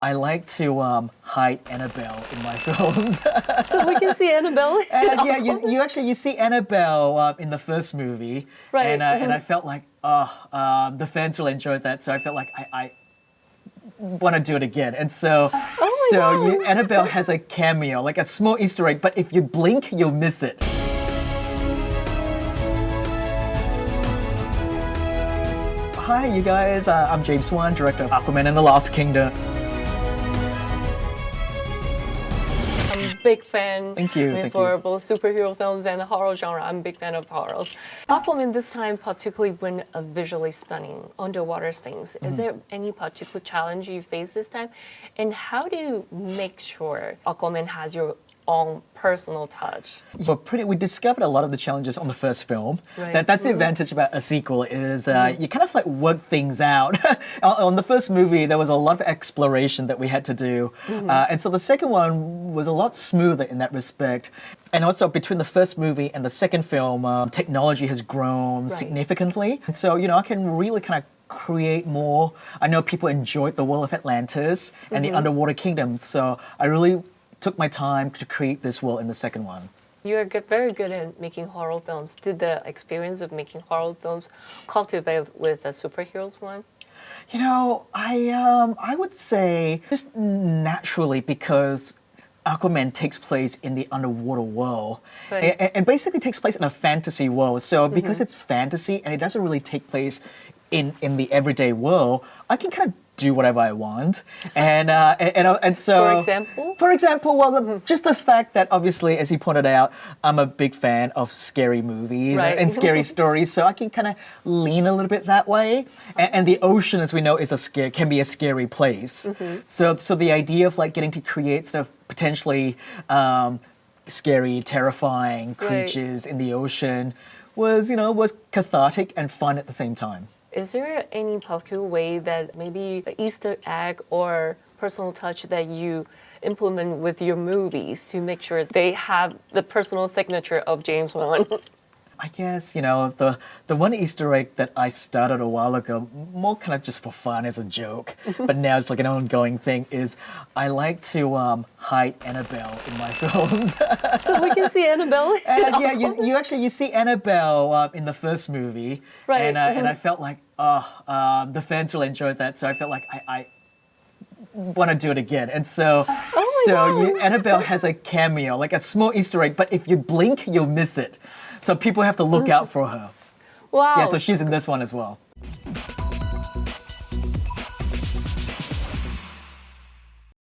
I like to hide Annabelle in my films. So we can see Annabelle. And yeah, you see Annabelle in the first movie, right? And I felt like the fans really enjoyed that, so I felt like I want to do it again. And so Annabelle has a cameo, like a small Easter egg, but if you blink, you'll miss it. Hi, you guys. I'm James Wan, director of Aquaman and the Lost Kingdom. Big fan. Thank you. For both superhero films and the horror genre. I'm a big fan of horrors. Aquaman this time particularly went a visually stunning underwater scenes. Is there any particular challenge you face this time? And how do you make sure Aquaman has your own personal touch? We discovered a lot of the challenges on the first film. Right. That's the advantage about a sequel is you kind of like work things out. On the first movie, there was a lot of exploration that we had to do. And so the second one was a lot smoother in that respect. And also between the first movie and the second film, technology has grown significantly. And so, I can really kind of create more. I know people enjoyed the world of Atlantis and the underwater kingdom. So I really took my time to create this world in the second one. You're very good at making horror films. Did the experience of making horror films cultivate with the superheroes one? I would say just naturally because Aquaman takes place in the underwater world and basically takes place in a fantasy world. So because it's fantasy and it doesn't really take place in the everyday world, I can kind of do whatever I want, and so. For example, well, just the fact that obviously, as you pointed out, I'm a big fan of scary movies and scary stories, so I can kind of lean a little bit that way. And the ocean, as we know, can be a scary place. So the idea of like getting to create sort of potentially scary, terrifying creatures in the ocean was cathartic and fun at the same time. Is there any particular way that maybe an Easter egg or personal touch that you implement with your movies to make sure they have the personal signature of James Wan? I guess, the one Easter egg that I started a while ago, more kind of just for fun as a joke, but now it's like an ongoing thing, is I like to hide Annabelle in my films. So we can see Annabelle? And yeah, you see Annabelle in the first movie, and I felt like, the fans really enjoyed that, so I felt like I want to do it again. And so, Annabelle has a cameo, like a small Easter egg, but if you blink, you'll miss it. So people have to look out for her. Wow. Yeah, so she's in this one as well.